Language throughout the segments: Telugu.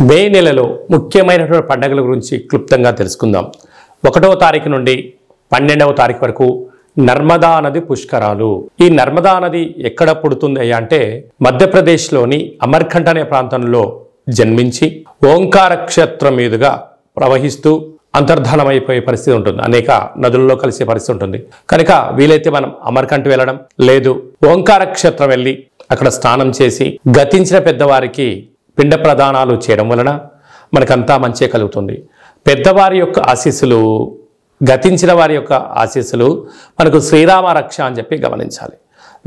మే నెలలో ముఖ్యమైనటువంటి పండుగల గురించి క్లుప్తంగా తెలుసుకుందాం. 1వ తారీఖు నుండి 12వ తారీఖు వరకు నర్మదా నది పుష్కరాలు. ఈ నర్మదా నది ఎక్కడ పుడుతుంది అంటే మధ్యప్రదేశ్లోని అమర్కంఠ్ అనే ప్రాంతంలో జన్మించి ఓంకార క్షేత్రం మీదుగా ప్రవహిస్తూ అంతర్ధానమైపోయే పరిస్థితి ఉంటుంది. అనేక నదులలో కలిసే పరిస్థితి ఉంటుంది. కనుక వీలైతే మనం అమర్కంఠ్ వెళ్ళడం, లేదు ఓంకార క్షేత్రం వెళ్ళి అక్కడ స్నానం చేసి గతించిన పెద్దవారికి పిండ ప్రదానాలు చేయడం వలన మనకంతా మంచి కలుగుతుంది. పెద్దవారి యొక్క ఆశీస్సులు, గతించిన వారి యొక్క ఆశీస్సులు మనకు శ్రీరామ రక్ష అని చెప్పి గమనించాలి.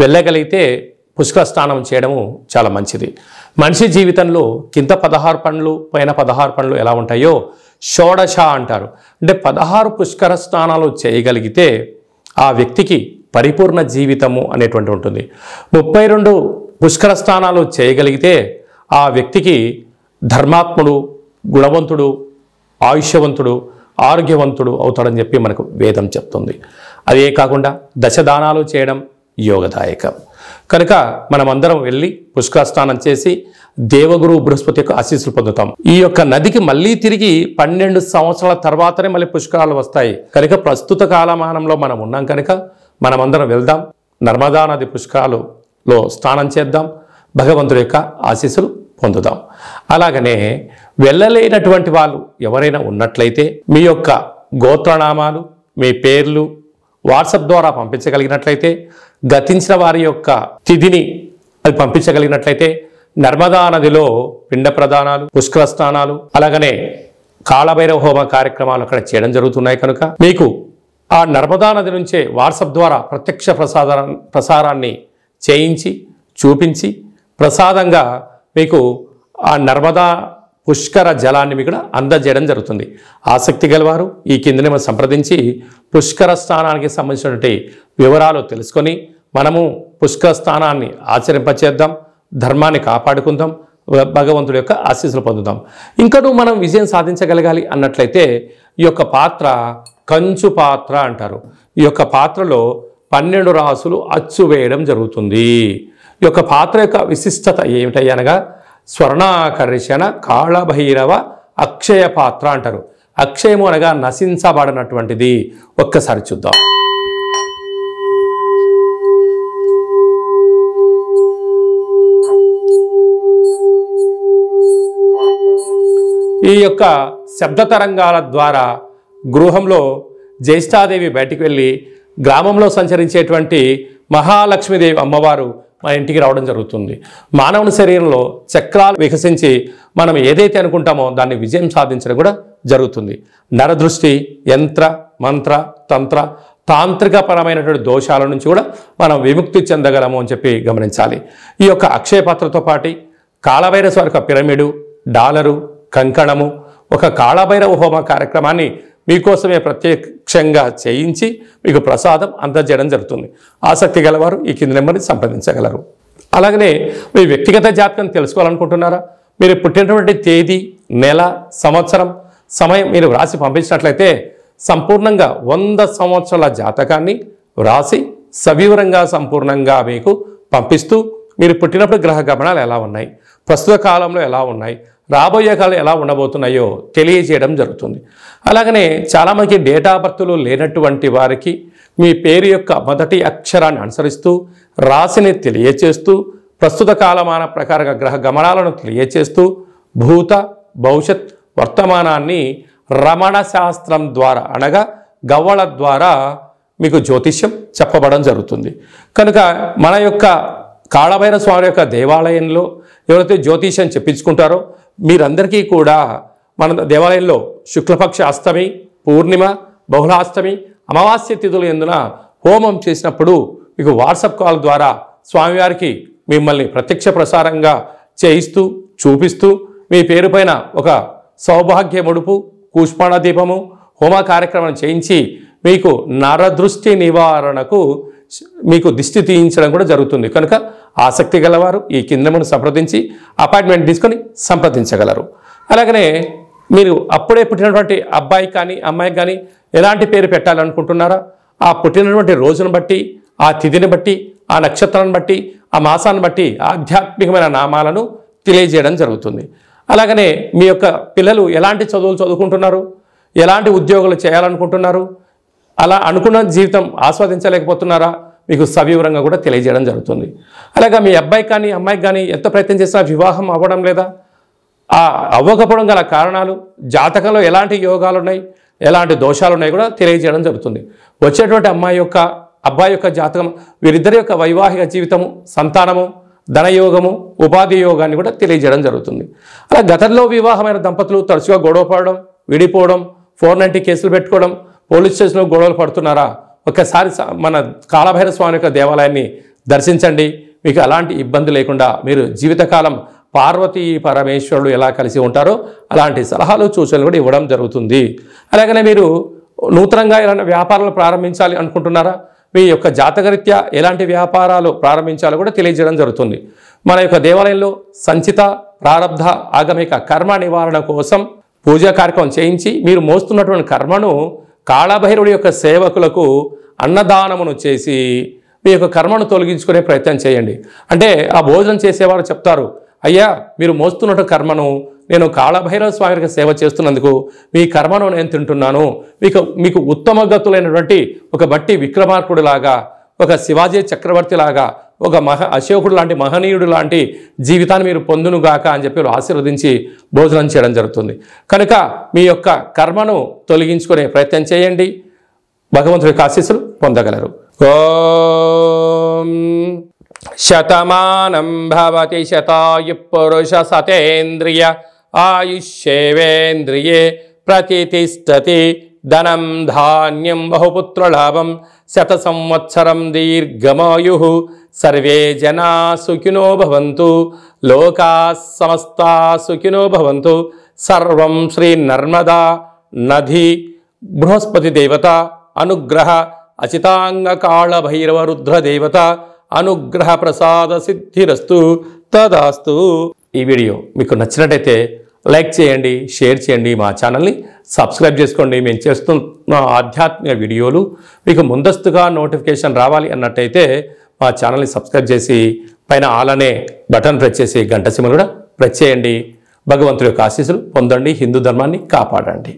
వెళ్ళగలిగితే పుష్కర స్నానం చేయడము చాలా మంచిది. మనిషి జీవితంలో కింద 16 పండ్లు పైన 16 పండ్లు ఎలా ఉంటాయో షోడశ అంటారు. అంటే 16 పుష్కర స్నానాలు చేయగలిగితే ఆ వ్యక్తికి పరిపూర్ణ జీవితము అనేటువంటి ఉంటుంది. 32 పుష్కర స్నానాలు చేయగలిగితే ఆ వ్యక్తికి ధర్మాత్ముడు, గుణవంతుడు, ఆయుష్యవంతుడు, ఆరోగ్యవంతుడు అవుతాడని చెప్పి మనకు వేదం చెప్తుంది. అదే కాకుండా దశదానాలు చేయడం యోగదాయకం. కనుక మనమందరం వెళ్ళి పుష్కర స్నానం చేసి దేవగురు బృహస్పతి యొక్క ఆశీస్సులు పొందుతాం. ఈ యొక్క నదికి మళ్ళీ తిరిగి 12 సంవత్సరాల తర్వాతనే మళ్ళీ పుష్కరాలు వస్తాయి. కనుక ప్రస్తుత కాలమానంలో మనం ఉన్నాం కనుక మనమందరం వెళ్దాం, నర్మదా నది పుష్కరాలలో స్నానం చేద్దాం, భగవంతుడి యొక్క ఆశీస్సులు పొందుదాం. అలాగనే వెళ్ళలేనటువంటి వాళ్ళు ఎవరైనా ఉన్నట్లయితే మీ యొక్క గోత్రనామాలు, మీ పేర్లు వాట్సాప్ ద్వారా పంపించగలిగినట్లయితే, గతించిన వారి యొక్క తిథిని అది పంపించగలిగినట్లయితే నర్మదా నదిలో పిండ ప్రదానాలు, పుష్కర స్నానాలు, అలాగనే కాళభైరవ హోమ కార్యక్రమాలు అక్కడ చేయడం జరుగుతున్నాయి. కనుక మీకు ఆ నర్మదా నది నుంచే వాట్సాప్ ద్వారా ప్రత్యక్ష ప్రసారాన్ని చేయించి చూపించి ప్రసాదంగా మీకు ఆ నర్మదా పుష్కర జలాన్ని మీకు అందజేయడం జరుగుతుంది. ఆసక్తి గలవారు ఈ కిందనే మనం సంప్రదించి పుష్కర స్నానానికి సంబంధించినటువంటి వివరాలు తెలుసుకొని మనము పుష్కర స్నానాన్ని ఆచరింపచేద్దాం, ధర్మాన్ని కాపాడుకుందాం, భగవంతుడి యొక్క ఆశీస్సులు పొందుదాం. ఇంకనూ మనం విజయం సాధించగలగాలి అన్నట్లయితే ఈ యొక్క పాత్ర కంచు పాత్ర అంటారు. ఈ యొక్క పాత్రలో 12 రాసులు అచ్చు వేయడం జరుగుతుంది. ఈ యొక్క పాత్ర యొక్క విశిష్టత ఏమిటనగా స్వర్ణాకర్షణ కాళభైరవ అక్షయ పాత్ర అంటారు. అక్షయము అనగా నశించబడినటువంటిది. ఒక్కసారి చూద్దాం. ఈ యొక్క శబ్ద తరంగాల ద్వారా గృహంలో జ్యేష్ఠాదేవి బయటికి వెళ్ళి గ్రామంలో సంచరించేటువంటి మహాలక్ష్మీదేవి అమ్మవారు మన ఇంటికి రావడం జరుగుతుంది. మానవుని శరీరంలో చక్రాలు వికసించి మనం ఏదైతే అనుకుంటామో దాన్ని విజయం సాధించడం కూడా జరుగుతుంది. నరదృష్టి, యంత్ర, మంత్ర, తంత్ర, తాంత్రికపరమైనటువంటి దోషాల నుంచి కూడా మనం విముక్తి చెందగలము అని చెప్పి గమనించాలి. ఈ యొక్క అక్షయ పాత్రతో పాటు కాళభైరవ స్వామి యొక్క పిరమిడు, డాలరు, కంకణము, ఒక కాళభైరవ హోమ కార్యక్రమాన్ని మీకోసమే ప్రత్యక్షంగా చేయించి మీకు ప్రసాదం అందజేయడం జరుగుతుంది. ఆసక్తి గలవారు ఈ కింది నెంబర్ని సంప్రదించగలరు. అలాగనే మీ వ్యక్తిగత జాతకం తెలుసుకోవాలనుకుంటున్నారా? మీరు పుట్టినటువంటి తేదీ, నెల, సంవత్సరం, సమయం మీరు వ్రాసి పంపించినట్లయితే సంపూర్ణంగా 100 సంవత్సరాల జాతకాన్ని వ్రాసి సవివరంగా సంపూర్ణంగా మీకు పంపిస్తూ మీరు పుట్టినప్పుడు గ్రహ గమనాలు ఎలా ఉన్నాయి, ప్రస్తుత కాలంలో ఎలా ఉన్నాయి, రాబోయే కాలం ఎలా ఉండబోతున్నాయో తెలియజేయడం జరుగుతుంది. అలాగనే చాలామందికి డేటా బర్త్లు లేనటువంటి వారికి మీ పేరు యొక్క మొదటి అక్షరాన్ని అనుసరిస్తూ రాశిని తెలియచేస్తూ ప్రస్తుత కాలమాన ప్రకారంగా గ్రహ గమనాలను తెలియచేస్తూ భూత, భవిష్యత్, వర్తమానాన్ని రమణ శాస్త్రం ద్వారా అనగా గవ్వల ద్వారా మీకు జ్యోతిష్యం చెప్పబడడం జరుగుతుంది. కనుక మన యొక్క కాళభైరవ స్వామి యొక్క దేవాలయంలో ఎవరైతే జ్యోతిష్యం చెప్పించుకుంటారో మీరందరికీ కూడా మన దేవాలయంలో శుక్లపక్ష అష్టమి, పూర్ణిమ, బహుళాష్టమి, అమావాస్య తిథులు ఎందున హోమం చేసినప్పుడు మీకు వాట్సాప్ కాల్ ద్వారా స్వామివారికి మిమ్మల్ని ప్రత్యక్ష ప్రసారంగా చేయిస్తూ చూపిస్తూ మీ పేరు పైన ఒక సౌభాగ్య ముడుపు, కూష్మాణ దీపము, హోమ కార్యక్రమం చేయించి మీకు నరదృష్టి నివారణకు మీకు దిష్టి తీయించడం కూడా జరుగుతుంది. కనుక ఆసక్తి గలవారు ఈ కిందను సంప్రదించి అపాయింట్మెంట్ తీసుకొని సంప్రదించగలరు. అలాగనే మీరు అప్పుడే పుట్టినటువంటి అబ్బాయి కానీ అమ్మాయికి కానీ ఎలాంటి పేరు పెట్టాలనుకుంటున్నారా ఆ పుట్టినటువంటి రోజును బట్టి, ఆ తిథిని బట్టి, ఆ నక్షత్రాన్ని బట్టి, ఆ మాసాన్ని బట్టి ఆధ్యాత్మికమైన నామాలను తెలియజేయడం జరుగుతుంది. అలాగనే మీ యొక్క పిల్లలు ఎలాంటి చదువులు చదువుకుంటున్నారు, ఎలాంటి ఉద్యోగాలు చేయాలనుకుంటున్నారు, అలా అనుకున్న జీవితం ఆస్వాదించలేకపోతున్నారా, మీకు సవివరంగా కూడా తెలియజేయడం జరుగుతుంది. అలాగే మీ అబ్బాయికి కానీ అమ్మాయికి కానీ ఎంత ప్రయత్నం చేసినా వివాహం అవ్వడం లేదా, ఆ అవ్వకపోవడం గల కారణాలు, జాతకంలో ఎలాంటి యోగాలు ఉన్నాయి, ఎలాంటి దోషాలు ఉన్నాయి కూడా తెలియజేయడం జరుగుతుంది. వచ్చేటువంటి అబ్బాయి యొక్క జాతకం, వీరిద్దరి యొక్క వైవాహిక జీవితము, సంతానము, ధనయోగము, ఉపాధి యోగాన్ని కూడా తెలియజేయడం జరుగుతుంది. అలా గతంలో వివాహమైన దంపతులు తరచుగా గొడవ పడడం, విడిపోవడం, 490 కేసులు పెట్టుకోవడం, పోలీస్ స్టేషన్లో గొడవలు పడుతున్నారా, ఒక్కసారి మన కాలభైరవ స్వామి యొక్క దేవాలయాన్ని దర్శించండి. మీకు అలాంటి ఇబ్బంది లేకుండా మీరు జీవితకాలం పార్వతీ పరమేశ్వరుడు ఎలా కలిసి ఉంటారో అలాంటి సలహాలు సూచనలు కూడా ఇవ్వడం జరుగుతుంది. అలాగనే మీరు నూతనంగా ఏదైనా వ్యాపారాలు ప్రారంభించాలి అనుకుంటున్నారా, మీ యొక్క జాతకరీత్యా ఎలాంటి వ్యాపారాలు ప్రారంభించాలో కూడా తెలియజేయడం జరుగుతుంది. మన యొక్క దేవాలయంలో సంచిత, ప్రారబ్ధ, ఆగమిక కర్మ నివారణ కోసం పూజా కార్యక్రమం చేయించి మీరు మోస్తున్నటువంటి కర్మను కాళభైరవుడి యొక్క సేవకులకు అన్నదానమును చేసి మీ యొక్క కర్మను తొలగించుకునే ప్రయత్నం చేయండి. అంటే ఆ భోజనం చేసేవారు చెప్తారు, అయ్యా మీరు మోస్తున్నట్టు కర్మను నేను కాళభైరవ స్వామికి సేవ చేస్తున్నందుకు మీ కర్మను నేను తింటున్నాను, మీకు ఉత్తమ గతులైనటువంటి ఒక బట్టి విక్రమార్కుడు లాగా, ఒక శివాజీ చక్రవర్తి లాగా, ఒక అశోకుడు లాంటి మహనీయుడు లాంటి జీవితాన్ని మీరు పొందునుగాక అని చెప్పి ఆశీర్వదించి భోజనం చేయడం జరుగుతుంది. కనుక మీ యొక్క కర్మను తొలగించుకునే ప్రయత్నం చేయండి, భగవంతుడి యొక్క ఆశీస్సులు పొందగలరు. ఓం శతమానం భవతి శతాయు పురుష సతేంద్రియ ఆయుష్యేవేంద్రియే ప్రతిష్టతి ధనం ధాన్యం బహుపుత్రలాభం శత సంవత్సరం దీర్ఘమాయు సర్వే జనా సుఖినో భవంతు లోకా సమస్తా సుఖినో భవంతు. సర్వం శ్రీ నర్మదా నది బృహస్పతి దేవత అనుగ్రహ అచితాంగ కాళ భైరవ రుద్ర దేవత అనుగ్రహ ప్రసాద సిద్ధిరస్తు తదాస్తు. ఈ వీడియో మీకు నచ్చినట్టయితే లైక్ చేయండి, షేర్ చేయండి, మా ఛానల్ని సబ్స్క్రైబ్ చేసుకోండి. మేము చేస్తున్న ఆధ్యాత్మిక వీడియోలు మీకు ముందస్తుగా నోటిఫికేషన్ రావాలి అన్నట్టయితే మా ఛానల్ని సబ్స్క్రైబ్ చేసి పైన ఆల్ అనే బటన్ ప్రెస్ చేసి గంట సింబల్ కూడా ప్రెస్ చేయండి. భగవంతుడి యొక్క ఆశీస్సులు పొందండి, హిందూ ధర్మాన్ని కాపాడండి.